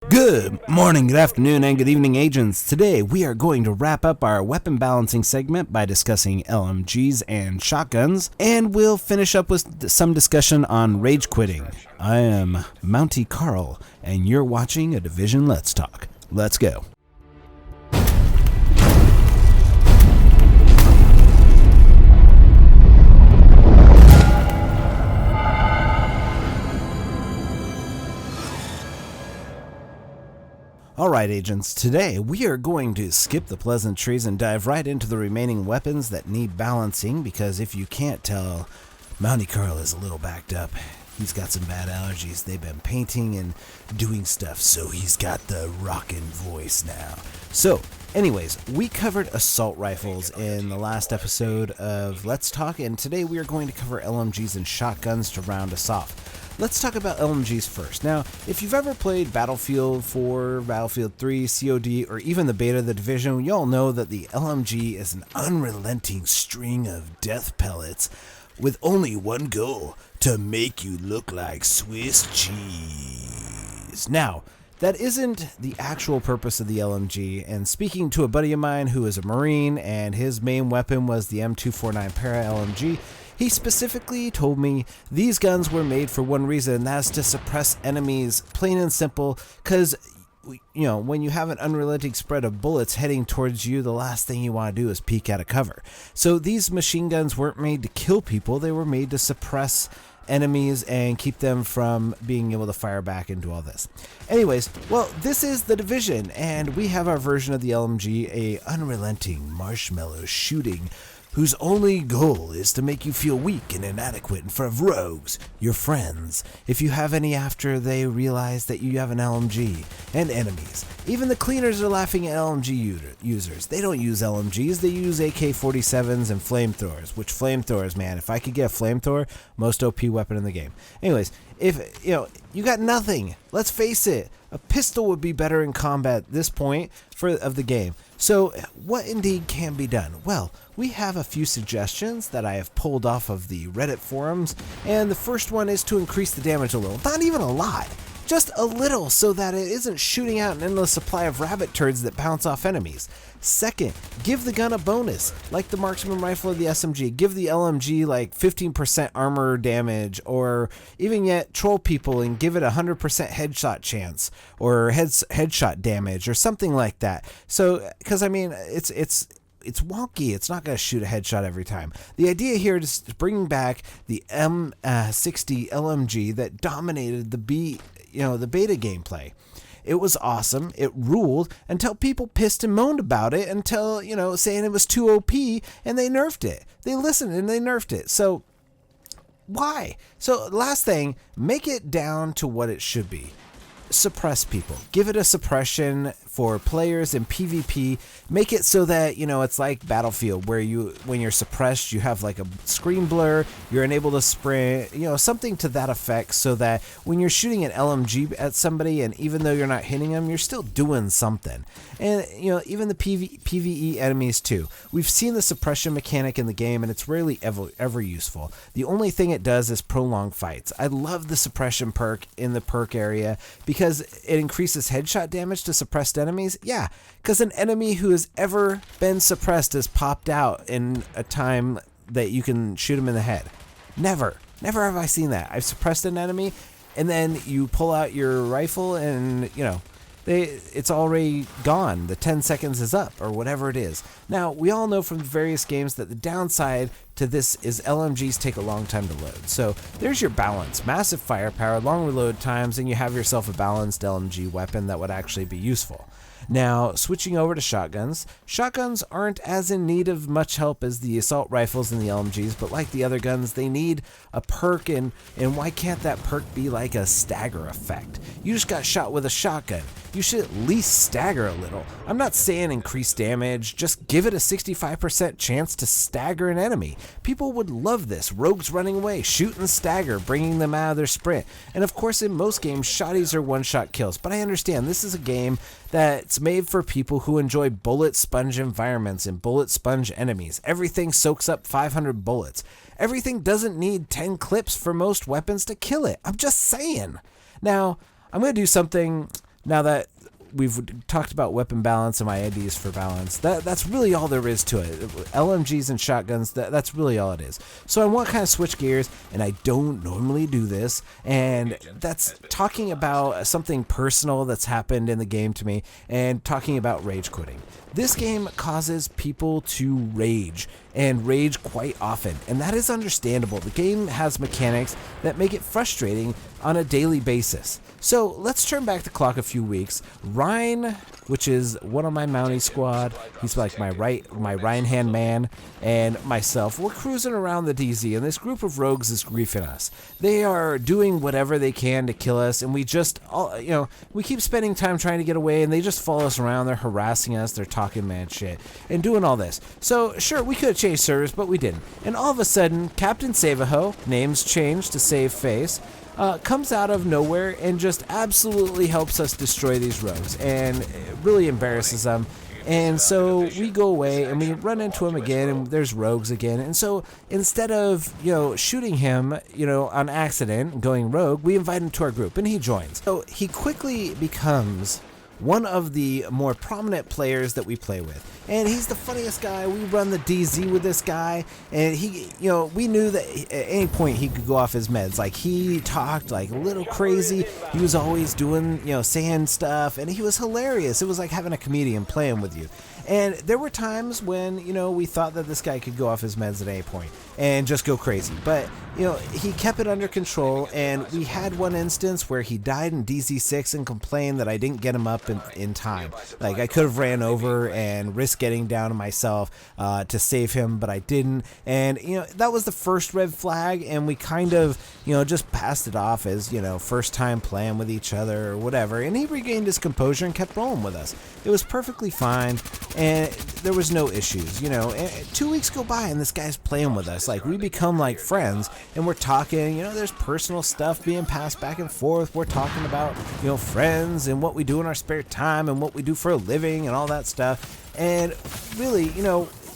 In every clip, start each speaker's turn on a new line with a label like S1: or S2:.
S1: Good morning, good afternoon, and good evening, agents. Today, we are going to wrap up our weapon balancing segment by discussing LMGs and shotguns, and we'll finish up with some discussion on rage quitting. I am Mountie Carl, and you're watching a Division Let's Talk. Let's go. Alright, agents, today we are going to skip the pleasantries and dive right into the remaining weapons that need balancing, because if you can't tell, Mountie Carl is a little backed up. He's got some bad allergies. They've been painting and doing stuff, so he's got the rockin' voice now. So, anyways, we covered assault rifles in the last episode of Let's Talk, and today we are going to cover LMGs and shotguns to round us off. Let's talk about LMGs first. Now, if you've ever played Battlefield 4, Battlefield 3, COD, or even the beta of the Division, you all know that the LMG is an unrelenting string of death pellets with only one goal: to make you look like Swiss cheese. Now, that isn't the actual purpose of the LMG, and speaking to a buddy of mine who is a Marine and his main weapon was the M249 Para LMG, he specifically told me these guns were made for one reason, and that's to suppress enemies, plain and simple, because, you know, when you have an unrelenting spread of bullets heading towards you, the last thing you want to do is peek out of cover. So these machine guns weren't made to kill people, they were made to suppress enemies and keep them from being able to fire back and do all this. Anyways, well, this is the Division, and we have our version of the LMG, a unrelenting marshmallow shooting whose only goal is to make you feel weak and inadequate in front of rogues, your friends, if you have any after they realize that you have an LMG, and enemies. Even the cleaners are laughing at LMG users. They don't use LMGs, they use AK-47s and flamethrowers, which flamethrowers, man, if I could get a flamethrower, most OP weapon in the game. Anyways, if, you got nothing, let's face it, a pistol would be better in combat at this point of the game. So what indeed can be done? Well, we have a few suggestions that I have pulled off of the Reddit forums, and the first one is to increase the damage a little. Not even a lot, just a little, so that it isn't shooting out an endless supply of rabbit turds that bounce off enemies. Second, give the gun a bonus, like the marksman rifle of the SMG. Give the LMG like 15% armor damage, or even yet troll people and give it a 100% headshot chance, or headshot damage, or something like that. So, because I mean, it's wonky. It's not going to shoot a headshot every time. The idea here is to bring back the M60 LMG that dominated the beta gameplay. It was awesome. It ruled until people pissed and moaned about it, until, saying it was too OP, and they nerfed it. They listened and they nerfed it. So why? So last thing, make it down to what it should be. Suppress people. Give it a suppression for players in PvP. Make it so that, it's like Battlefield, where when you're suppressed, you have like a screen blur, you're unable to sprint, something to that effect, so that when you're shooting an LMG at somebody, and even though you're not hitting them, you're still doing something. And, even the PvE enemies too. We've seen the suppression mechanic in the game, and it's rarely ever useful. The only thing it does is prolong fights. I love the suppression perk in the perk area, because it increases headshot damage to suppressed enemies. Yeah, because an enemy who has ever been suppressed has popped out in a time that you can shoot him in the head. Never have I seen that. I've suppressed an enemy, and then you pull out your rifle, and it's already gone. The 10 seconds is up, or whatever it is. Now, we all know from various games that the downside to this is LMGs take a long time to load. So there's your balance. Massive firepower, long reload times, and you have yourself a balanced LMG weapon that would actually be useful. Now, switching over to shotguns. Shotguns aren't as in need of much help as the assault rifles and the LMGs, but like the other guns, they need a perk, and why can't that perk be like a stagger effect? You just got shot with a shotgun. You should at least stagger a little. I'm not saying increase damage, just give it a 65% chance to stagger an enemy. People would love this. Rogues running away, shoot and stagger, bringing them out of their sprint. And of course, in most games, shotties are one-shot kills, but I understand this is a game that's made for people who enjoy bullet sponge environments and bullet sponge enemies. Everything soaks up 500 bullets. Everything doesn't need 10 clips for most weapons to kill it. I'm just saying. Now, I'm going to do something Now that we've talked about weapon balance and my ideas for balance, that's really all there is to it. LMGs and shotguns, that's really all it is. So I want to kind of switch gears, and I don't normally do this, and that's talking about something personal that's happened in the game to me, and talking about rage quitting. This game causes people to rage, and rage quite often, and that is understandable. The game has mechanics that make it frustrating on a daily basis. So let's turn back the clock a few weeks. Ryan, which is one of my Mountie squad, he's like my right hand man, and myself, we're cruising around the DZ, and this group of rogues is griefing us. They are doing whatever they can to kill us, and we just, we keep spending time trying to get away, and they just follow us around. They're harassing us, they're talking mad shit, and doing all this. So sure, we could have changed servers, but we didn't. And all of a sudden, Captain Save-A-Ho, name's changed to Save Face, comes out of nowhere and just absolutely helps us destroy these rogues, and it really embarrasses them. And so we go away and we run into him again, and there's rogues again. And so instead of, shooting him, on accident, going rogue, we invite him to our group and he joins. So he quickly becomes one of the more prominent players that we play with. And he's the funniest guy. We run the DZ with this guy, and he, we knew that at any point he could go off his meds. Like, he talked like a little crazy. He was always doing, saying stuff, and he was hilarious. It was like having a comedian playing with you. And there were times when, we thought that this guy could go off his meds at any point and just go crazy. But, he kept it under control, and we had one instance where he died in DZ6 and complained that I didn't get him up in time. Like, I could have ran over and risked getting down myself to save him, but I didn't. And, that was the first red flag, and we kind of, just passed it off as, first time playing with each other or whatever. And he regained his composure and kept rolling with us. It was perfectly fine, and there was no issues, And 2 weeks go by, and this guy's playing with us. Like, we become like friends, and we're talking, there's personal stuff being passed back and forth. We're talking about, friends and what we do in our spare time and what we do for a living and all that stuff. And really,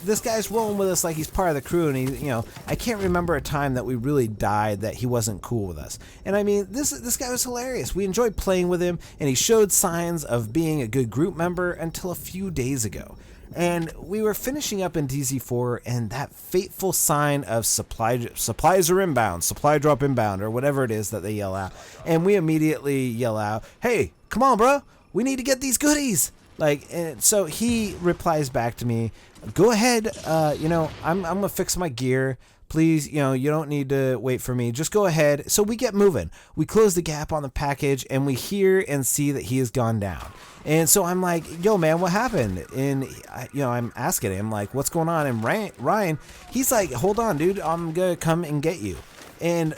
S1: this guy's rolling with us like he's part of the crew, and he, I can't remember a time that we really died that he wasn't cool with us. And I mean, this guy was hilarious. We enjoyed playing with him, and he showed signs of being a good group member until a few days ago. And we were finishing up in DZ4, and that fateful sign of supplies are inbound, supply drop inbound, or whatever it is that they yell out. And we immediately yell out, "Hey, come on, bro, we need to get these goodies." And so he replies back to me, "Go ahead, I'm gonna fix my gear. Please, you don't need to wait for me. Just go ahead." So we get moving. We close the gap on the package, and we hear and see that he has gone down. And so I'm like, "Yo, man, what happened?" And, I'm asking him, like, "What's going on?" And Ryan, he's like, "Hold on, dude. I'm going to come and get you." And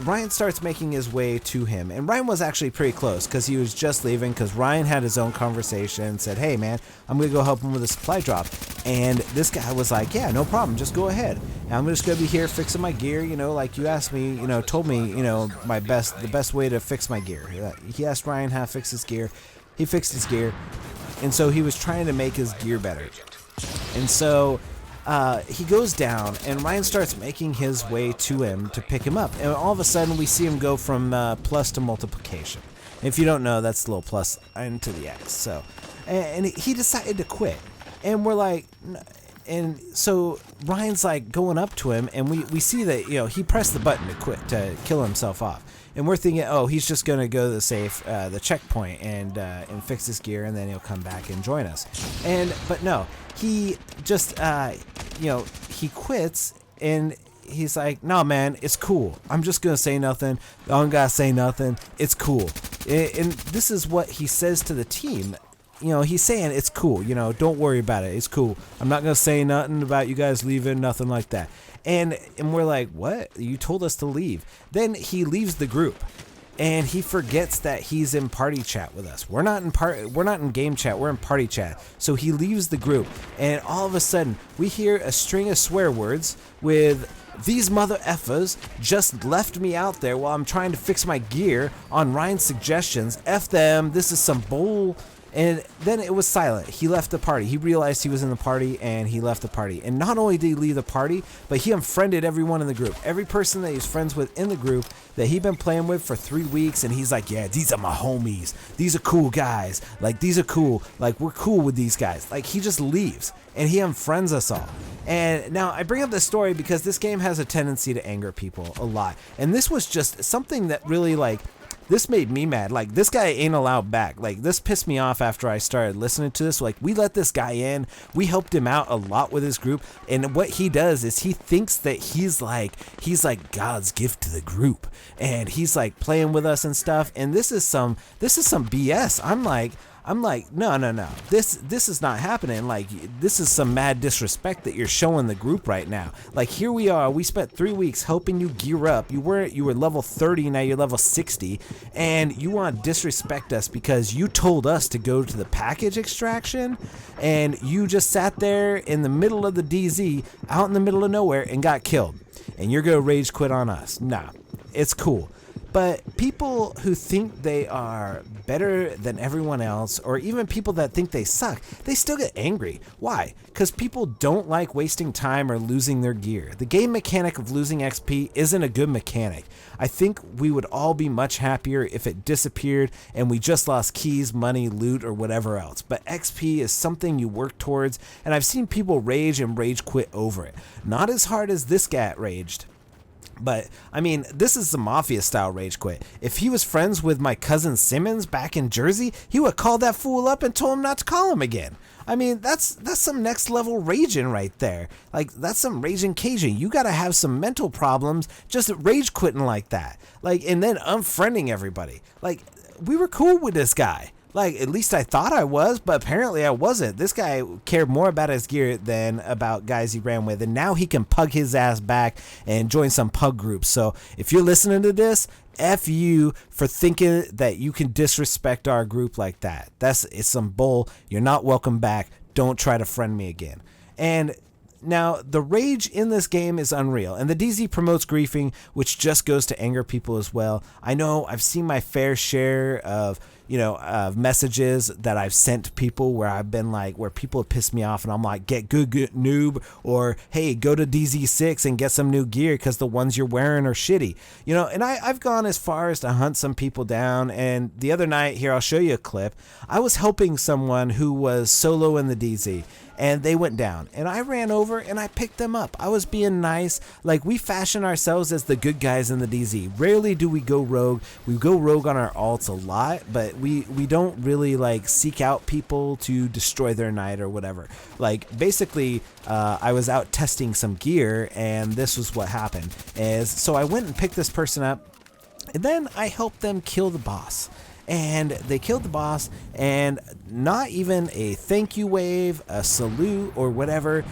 S1: Ryan starts making his way to him. And Ryan was actually pretty close because he was just leaving, because Ryan had his own conversation and said, "Hey, man, I'm going to go help him with a supply drop." And this guy was like, "Yeah, no problem. Just go ahead. And I'm just going to be here fixing my gear. Like you asked me, told me, the best way to fix my gear." He asked Ryan how to fix his gear. He fixed his gear. And so he was trying to make his gear better. And so he goes down, and Ryan starts making his way to him to pick him up. And all of a sudden, we see him go from plus to multiplication. If you don't know, that's the little plus into the X. So, and he decided to quit. And we're like, and so Ryan's like going up to him, and we see that, he pressed the button to quit, to kill himself off. And we're thinking, oh, he's just going to go to the checkpoint and fix his gear, and then he'll come back and join us. But no, he just, he quits, and he's like, "No, man, it's cool. I'm just going to say nothing. I don't got to say nothing. It's cool." And this is what he says to the team. He's saying, "It's cool. Don't worry about it. It's cool. I'm not going to say nothing about you guys leaving, nothing like that." And we're like, "What? You told us to leave." Then he leaves the group, and he forgets that he's in party chat with us. We're not in game chat. We're in party chat. So he leaves the group, and all of a sudden we hear a string of swear words with, "These mother effers just left me out there while I'm trying to fix my gear on Ryan's suggestions. F them. This is some bull." And then it was silent. He left the party. He realized he was in the party and he left the party. And not only did he leave the party, but he unfriended everyone in the group. Every person that he was friends with in the group that he'd been playing with for 3 weeks. And he's like, yeah, these are my homies. These are cool guys. Like, these are cool. Like, we're cool with these guys. Like, he just leaves and he unfriends us all. And now I bring up this story because this game has a tendency to anger people a lot. And this was just something that really, like, this made me mad. Like, this guy ain't allowed back. Like, this pissed me off after I started listening to this. Like, we let this guy in. We helped him out a lot with his group. And what he does is he thinks that he's like God's gift to the group. And he's like playing with us and stuff. And this is some BS. I'm like, no. This is not happening. Like, this is some mad disrespect that you're showing the group right now. Like, here we are. We spent 3 weeks helping you gear up. You were level 30, now you're level 60, and you want to disrespect us because you told us to go to the package extraction, and you just sat there in the middle of the DZ, out in the middle of nowhere, and got killed. And you're gonna rage quit on us. Nah, it's cool. But people who think they are better than everyone else, or even people that think they suck, they still get angry. Why? Because people don't like wasting time or losing their gear. The game mechanic of losing XP isn't a good mechanic. I think we would all be much happier if it disappeared and we just lost keys, money, loot, or whatever else. But XP is something you work towards, and I've seen people rage and rage quit over it. Not as hard as this guy raged. But, I mean, this is the Mafia-style rage quit. If he was friends with my cousin Simmons back in Jersey, he would have called that fool up and told him not to call him again. I mean, that's some next-level raging right there. Like, that's some raging Cajun. You gotta have some mental problems just rage quitting like that. Like, and then unfriending everybody. Like, we were cool with this guy. Like, at least I thought I was, but apparently I wasn't. This guy cared more about his gear than about guys he ran with, and now he can pug his ass back and join some pug groups. So if you're listening to this, F you for thinking that you can disrespect our group like that. It's some bull. You're not welcome back. Don't try to friend me again. And now, the rage in this game is unreal, and the DZ promotes griefing, which just goes to anger people as well. I know I've seen my fair share of messages that I've sent to people where I've been like, where people have pissed me off and I'm like, get good noob, or hey, go to DZ6 and get some new gear because the ones you're wearing are shitty. And I've gone as far as to hunt some people down. And the other night, here, I'll show you a clip. I was helping someone who was solo in the DZ, and they went down, and I ran over and I picked them up. I was being nice. Like, we fashion ourselves as the good guys in the DZ. Rarely do we go rogue. We go rogue on our alts a lot, but we don't really like seek out people to destroy their night or whatever. Like, basically, I was out testing some gear, and this was what happened. So I went and picked this person up, and then I helped them kill the boss. And they killed the boss, and not even a thank you wave, a salute, or whatever.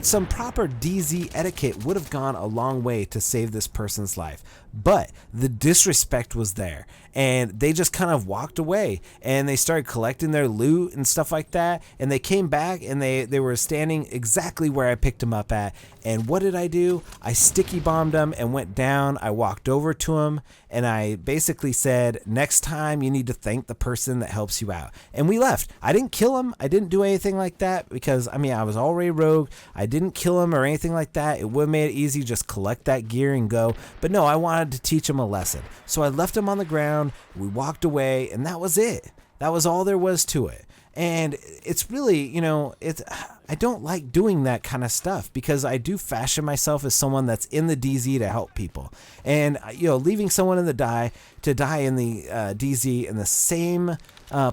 S1: Some proper DZ etiquette would have gone a long way to save this person's life. But the disrespect was there, and they just kind of walked away, and they started collecting their loot and stuff like that, and they came back, and they were standing exactly where I picked them up at. And what did I do? I sticky bombed them and went down. I walked over to them, and I basically said, next time you need to thank the person that helps you out. And we left. I didn't kill him. I didn't do anything like that because, I was already rogue. I didn't kill him or anything like that. It would have made it easy, just collect that gear and go. But no, I wanted to teach him a lesson. So I left him on the ground. We walked away, and that was it. That was all there was to it. And it's really, I don't like doing that kind of stuff because I do fashion myself as someone that's in the DZ to help people. And, leaving someone in the to die in the DZ in the same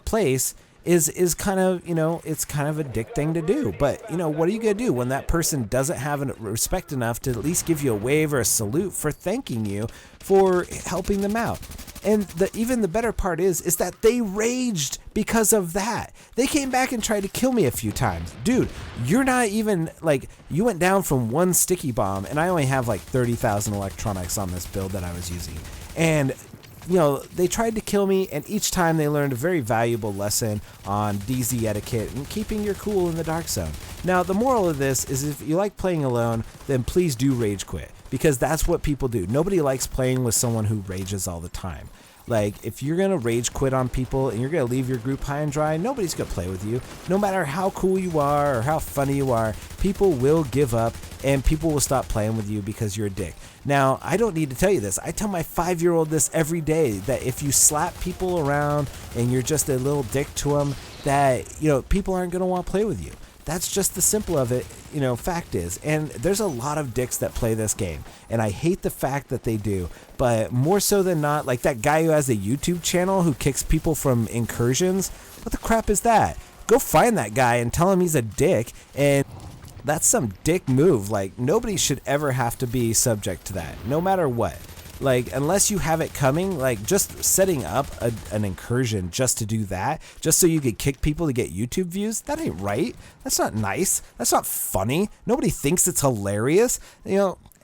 S1: place is kind of, it's kind of a dick thing to do. But, what are you going to do when that person doesn't have respect enough to at least give you a wave or a salute for thanking you for helping them out? And even the better part is that they raged because of that. They came back and tried to kill me a few times. Dude, you're not even, you went down from one sticky bomb, and I only have 30,000 electronics on this build that I was using. And they tried to kill me, and each time they learned a very valuable lesson on DZ etiquette and keeping your cool in the dark zone. Now, the moral of this is if you like playing alone, then please do rage quit, because that's what people do. Nobody likes playing with someone who rages all the time. Like, if you're gonna rage quit on people and you're gonna leave your group high and dry, nobody's gonna play with you. No matter how cool you are or how funny you are, people will give up and people will stop playing with you because you're a dick. Now, I don't need to tell you this. I tell my 5-year-old this every day, that if you slap people around and you're just a little dick to them, that, people aren't gonna want to play with you. That's just the simple of it, fact is. And there's a lot of dicks that play this game, and I hate the fact that they do. But more so than not, like that guy who has a YouTube channel who kicks people from incursions, what the crap is that? Go find that guy and tell him he's a dick, and that's some dick move. Like, nobody should ever have to be subject to that, no matter what. Like, unless you have it coming, like just setting up an incursion just to do that, just so you could kick people to get YouTube views, that ain't right. That's not nice. That's not funny. Nobody thinks it's hilarious.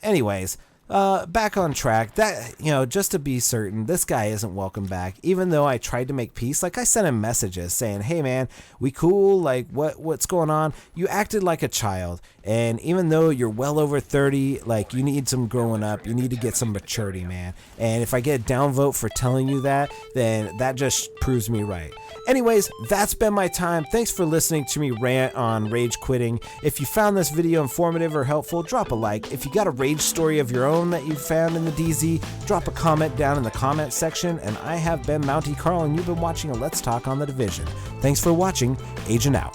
S1: Anyways, back on track. That, just to be certain, this guy isn't welcome back. Even though I tried to make peace, like I sent him messages saying, hey man, we cool? Like, what's going on? You acted like a child. And even though you're well over 30, like, you need some growing up. You need to get some maturity, man. And if I get a downvote for telling you that, then that just proves me right. Anyways, that's been my time. Thanks for listening to me rant on rage quitting. If you found this video informative or helpful, drop a like. If you got a rage story of your own that you found in the DZ, drop a comment down in the comment section. And I have been Mountie Carl, and you've been watching a Let's Talk on the Division. Thanks for watching. Agent out.